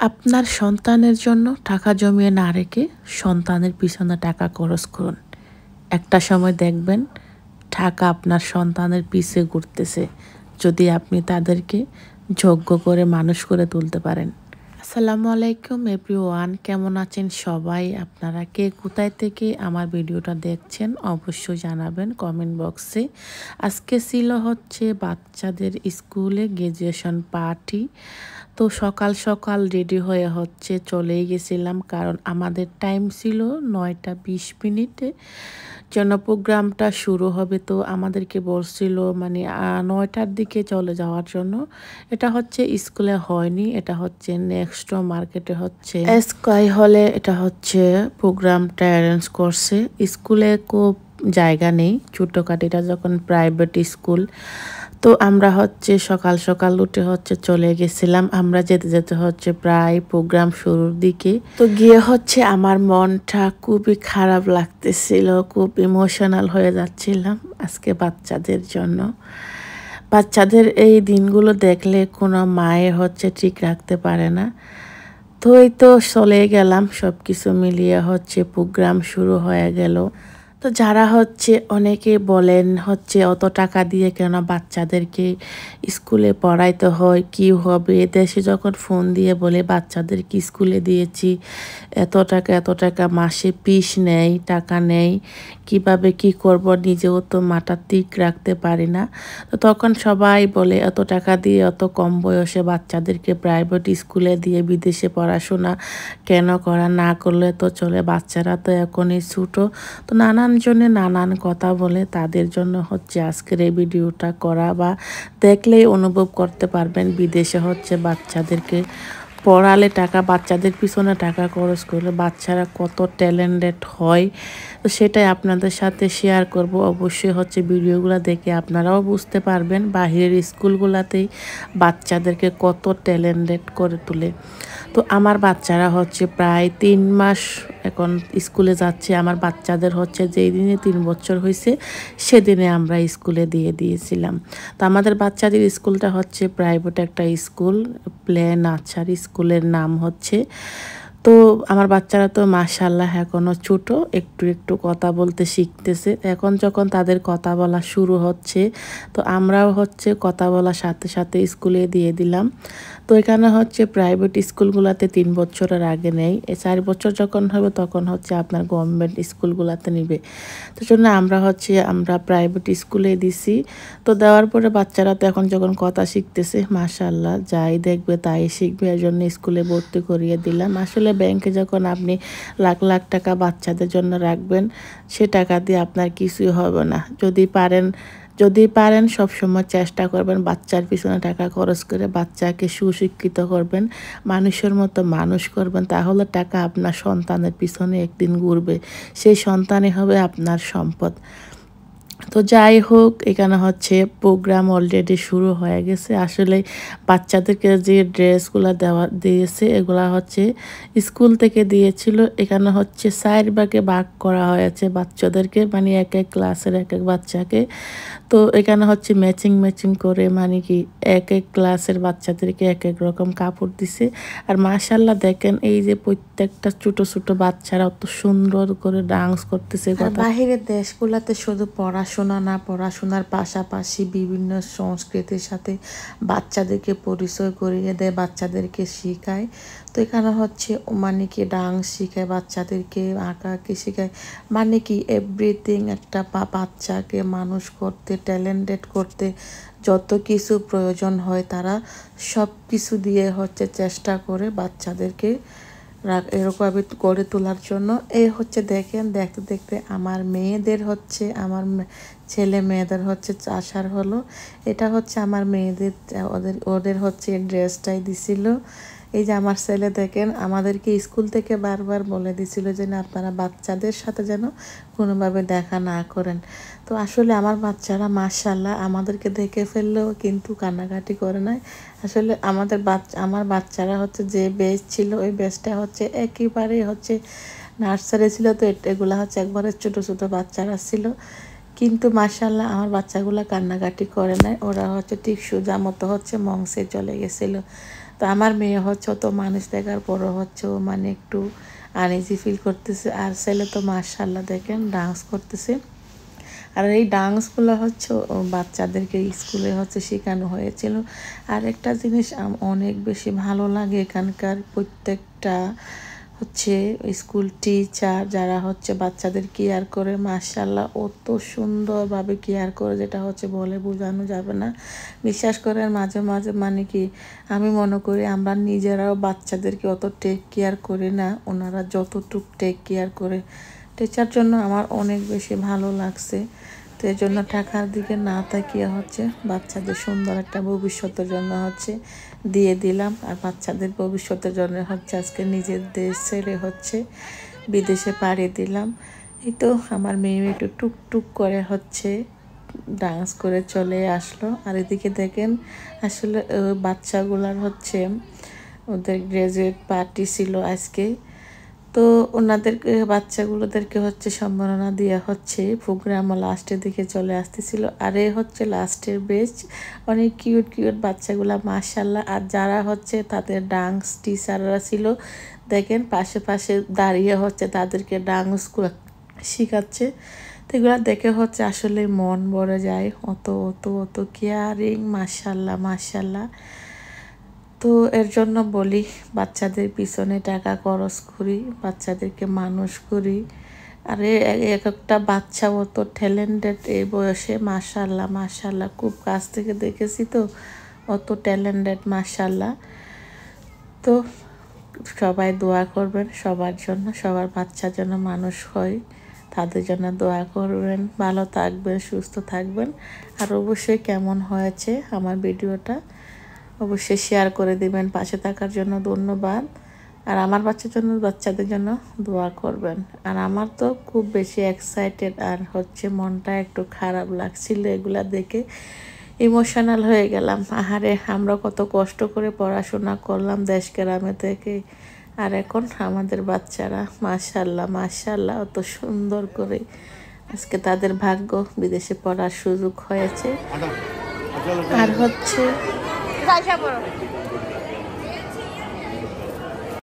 আপনার সন্তানের জন্য টাকা জমিয়ে না রেখে সন্তানের পিছনে টাকা খরচ করুন। একটা সময় দেখবেন টাকা আপনার সন্তানের পিছে ঘুরতেছে, যদি আপনি তাদেরকে যোগ্য করে মানুষ করে তুলতে পারেন। আসসালামু আলাইকুম এভরিওয়ান, কেমন আছেন সবাই? আপনারা কে কোথায় থেকে আমার ভিডিওটা দেখছেন অবশ্যই জানাবেন কমেন্ট বক্সে। আজকে ছিল হচ্ছে বাচ্চাদের স্কুলে গ্রাজুয়েশন পার্টি। তো সকাল সকাল রেডি হয়ে হচ্ছে চলেই গেছিলাম, কারণ আমাদের টাইম ছিল 9টা 20 মিনিটে যেন প্রোগ্রামটা শুরু হবে। তো আমাদেরকে বলছিল মানে 9টার দিকে চলে যাওয়ার জন্য। এটা হচ্ছে স্কুলে হয়নি, এটা হচ্ছে নেক্সট মার্কেটে হচ্ছে স্কাই হলে এটা হচ্ছে প্রোগ্রামটা অ্যারেঞ্জ করছে। স্কুলে খুব জায়গা নেই, ছোটোখাটিটা যখন প্রাইভেট স্কুল। তো আমরা হচ্ছে সকাল সকাল উঠে হচ্ছে চলে গেছিলাম। আমরা যেতে যেতে হচ্ছে প্রায় প্রোগ্রাম শুরুর দিকে। তো গিয়ে হচ্ছে আমার মনটা খুবই খারাপ লাগতেছিল, খুব ইমোশনাল হয়ে যাচ্ছিলাম আজকে বাচ্চাদের জন্য। বাচ্চাদের এই দিনগুলো দেখলে কোনো মায়ের হচ্ছে ঠিক রাখতে পারে না। তো এই তো চলে গেলাম, সব কিছু মিলিয়ে হচ্ছে প্রোগ্রাম শুরু হয়ে গেল। তো যারা হচ্ছে অনেকে বলেন হচ্ছে অত টাকা দিয়ে কেন বাচ্চাদেরকে স্কুলে পড়াইতে হয়, কি হবে? দেশে যখন ফোন দিয়ে বলে বাচ্চাদেরকে স্কুলে দিয়েছি, এত টাকা মাসে পিস নেই, টাকা নেই, কিভাবে কি করব নিজেও তো মাথা ঠিক রাখতে পারি না। তো তখন সবাই বলে এত টাকা দিয়ে অত কম বয়সে বাচ্চাদেরকে প্রাইভেট স্কুলে দিয়ে বিদেশে পড়াশোনা কেন করা, না করলে তো চলে, বাচ্চারা তো এখনই ছোটো। তো নানান জনে নানান কথা বলে, তাদের জন্য হচ্ছে আজকের এই ভিডিওটা করা। বা দেখলেই অনুভব করতে পারবেন বিদেশে হচ্ছে বাচ্চাদেরকে পড়ালে টাকা, বাচ্চাদের পিছনে টাকা খরচ করলে বাচ্চারা কত ট্যালেন্টেড হয়। তো সেটাই আপনাদের সাথে শেয়ার করব। অবশ্যই হচ্ছে ভিডিওগুলো দেখে আপনারাও বুঝতে পারবেন বাহিরের স্কুলগুলোতেই বাচ্চাদেরকে কত ট্যালেন্টেড করে তোলে। তো আমার বাচ্চারা হচ্ছে প্রায় 3 মাস এখন স্কুলে যাচ্ছে। আমার বাচ্চাদের হচ্ছে যেই দিনে 3 বছর হয়েছে সেদিনে আমরা স্কুলে দিয়ে দিয়েছিলাম। তো আমাদের বাচ্চাদের স্কুলটা হচ্ছে প্রাইভেট একটা স্কুল, প্লে নার্সারি স্কুলের নাম হচ্ছে। তো আমার বাচ্চারা তো মাশাআল্লাহ এখনও ছোট, একটু একটু কথা বলতে শিখতেছে। এখন যখন তাদের কথা বলা শুরু হচ্ছে, তো আমরাও হচ্ছে কথা বলার সাথে সাথে স্কুলে দিয়ে দিলাম। তো এখানে হচ্ছে প্রাইভেট স্কুলগুলোতে 3 বছরের আগে নেই, 4 বছর যখন হবে তখন হচ্ছে আপনার গভর্নমেন্ট স্কুলগুলোতে নিবে। তো জন্য আমরা প্রাইভেট স্কুলে দিছি। তো দেওয়ার পরে বাচ্চারা তো এখন যখন কথা শিখতেছে, মাশাআল্লাহ যাই দেখবে তাই শিখবে, এর জন্য স্কুলে ভর্তি করিয়ে দিলাম। আসলে ব্যাংকে যখন আপনি লাখ লাখ টাকা বাচ্চাদের জন্য রাখবেন, সে টাকা দিয়ে আপনার কিছুই হবে না। যদি পারেন সবসময় চেষ্টা করবেন বাচ্চার পিছনে টাকা খরচ করে বাচ্চাকে সুশিক্ষিত করবেন, মানুষের মতো মানুষ করবেন, তাহলে টাকা আপনার সন্তানের পিছনে একদিন ঘুরবে, সেই সন্তানই হবে আপনার সম্পদ। তো যাই হোক, এখানে হচ্ছে প্রোগ্রাম অলরেডি শুরু হয়ে গেছে। আসলে বাচ্চাদেরকে যে ড্রেসগুলো দিয়েছে এগুলা হচ্ছে স্কুল থেকে দিয়েছিল। এখানে হচ্ছে 4 ভাগে ভাগ করা হয়েছে বাচ্চাদেরকে, মানে এক এক ক্লাসের এক এক বাচ্চাকে। তো এখানে হচ্ছে ম্যাচিং করে, মানে কি এক এক ক্লাসের বাচ্চাদেরকে এক এক রকম কাপড় দিছে। আর মাশাআল্লাহ দেখেন এই যে প্রত্যেকটা ছোট ছোট বাচ্চারা অত সুন্দর করে ডান্স করতেছে। বাহিরের দেশগুলোতে শুধু পড়াশোনা না, পড়াশোনার পাশাপাশি বিভিন্ন সংস্কৃতির সাথে বাচ্চাদেরকে পরিচয় করিয়ে দেয়, বাচ্চাদেরকে শেখায়। তো এখানে হচ্ছে মানে কি ডান্স শেখায় বাচ্চাদেরকে, আঁকাআঁকি শেখায়, মানে কি এভরিথিং একটা বাচ্চাকে মানুষ করতে, ট্যালেন্টেড করতে যত কিছু প্রয়োজন হয় তারা সব কিছু দিয়ে হচ্ছে চেষ্টা করে বাচ্চাদেরকে এরকম গড়ে তোলার জন্য। এই হচ্ছে দেখেন, দেখতে দেখতে আমার ছেলে মেয়েদের হচ্ছে আসার হলো। এটা হচ্ছে আমার মেয়েদের, ওদের হচ্ছে ড্রেসটাই দিছিল। এই যে আমার ছেলে দেখেন, আমাদেরকে স্কুল থেকে বারবার বলে দিছিল যে না, আপনারা বাচ্চাদের সাথে যেন কোনোভাবে দেখা না করেন। তো আসলে আমার বাচ্চারা মাশাআল্লাহ আমাদেরকে দেখে ফেললেও কিন্তু কান্নাকাটি করে নাই। আসলে আমার বাচ্চারা হচ্ছে যে বেচ ছিল, ওই বেচটা হচ্ছে একেবারেই হচ্ছে নার্সারি ছিল। তো এগুলা হচ্ছে একবারে ছোট ছোট বাচ্চারা ছিল, কিন্তু মাশাআল্লাহ আমার বাচ্চাগুলো কান্নাকাটি করে নাই। ওরা হচ্ছে ঠিক সোজা মতো হচ্ছে মঞ্চে চলে গেছিলো। তো তো আমার মেয়ে হচ্ছে তো মানুষ দেখার পরও হচ্ছে ও মানে একটু আনইজি ফিল করতেছে। আর ছেলে তো মাশাআল্লাহ দেখেন ডান্স করতেছে। আর এই ডান্সগুলো হচ্ছে বাচ্চাদেরকে স্কুলে হচ্ছে শেখানো হয়েছিল। আর একটা জিনিস অনেক বেশি ভালো লাগে, এখানকার প্রত্যেকটা হচ্ছে স্কুল টিচার যারা হচ্ছে বাচ্চাদের কেয়ার করে, মাশাআল্লাহ অত সুন্দরভাবে কেয়ার করে যেটা হচ্ছে বলে বোঝানো যাবে না। বিশ্বাস করেন মাঝে মাঝে মানে কি আমি মনে করি আমরা নিজেরাও বাচ্চাদেরকে অত টেক কেয়ার করি না, ওনারা যতটুক টেক কেয়ার করে। টিচার জন্য আমার অনেক বেশি ভালো লাগছে। তো এই জন্য টাকার দিকে না তাকিয়ে হচ্ছে বাচ্চাদের সুন্দর একটা ভবিষ্যতের জন্য হচ্ছে দিয়ে দিলাম। আর বাচ্চাদের ভবিষ্যতের জন্য হচ্ছে আজকে নিজের দেশ ছেড়ে হচ্ছে বিদেশে পাড়ি দিলাম। এই তো আমার মেয়ে একটু টুকটুক করে হচ্ছে ডান্স করে চলে আসলো। আর এদিকে দেখেন আসলে বাচ্চাগুলার হচ্ছে ওদের গ্রাজুয়েট পার্টি ছিল আজকে। তো ওনাদেরকে বাচ্চাগুলোদেরকে হচ্ছে সম্মাননা দেওয়া হচ্ছে, প্রোগ্রামও লাস্টের দিকে চলে আসতেছিল। আর এ হচ্ছে লাস্টের বেচ, অনেক কিউট কিউট বাচ্চাগুলা মাশাআল্লাহ। আর যারা হচ্ছে তাদের ডান্স টিচাররা ছিল দেখেন পাশে পাশে দাঁড়িয়ে হচ্ছে তাদেরকে ডান্সগুলো শেখাচ্ছে। তো এগুলো দেখে হচ্ছে আসলে মন ভরে যায়, অত অত অত কেয়ারিং, মাশাআল্লাহ মাশাআল্লাহ। তো এর জন্য বলি বাচ্চাদের পিছনে টাকা খরচ করি, বাচ্চাদেরকে মানুষ করি। আর এক একটা বাচ্চা অত ট্যালেন্টেড এই বয়সে, মাশাআল্লাহ মাশাআল্লাহ, খুব কাছ থেকে দেখেছি তো অত ট্যালেন্টেড মাশাআল্লাহ। তো সবাই দোয়া করবেন সবার জন্য, সবার বাচ্চা যেন মানুষ হয়, তাদের জন্য দোয়া করবেন। ভালো থাকবেন, সুস্থ থাকবেন। আর অবশ্যই কেমন হয়েছে আমার ভিডিওটা অবশ্যই শেয়ার করে দিবেন। পাশে থাকার জন্য ধন্যবাদ। আর আমার বাচ্চাদের জন্য দোয়া করবেন। আর আমার তো খুব বেশি এক্সাইটেড আর হচ্ছে মনটা একটু খারাপ লাগছিল এগুলা দেখে, ইমোশনাল হয়ে গেলাম। আহারে আমরা কত কষ্ট করে পড়াশোনা করলাম দেশ গ্রামে থেকে, আর এখন আমাদের বাচ্চারা মাশাআল্লাহ মাশাআল্লাহ অত সুন্দর করে আজকে তাদের ভাগ্য বিদেশে পড়ার সুযোগ হয়েছে। আর হচ্ছে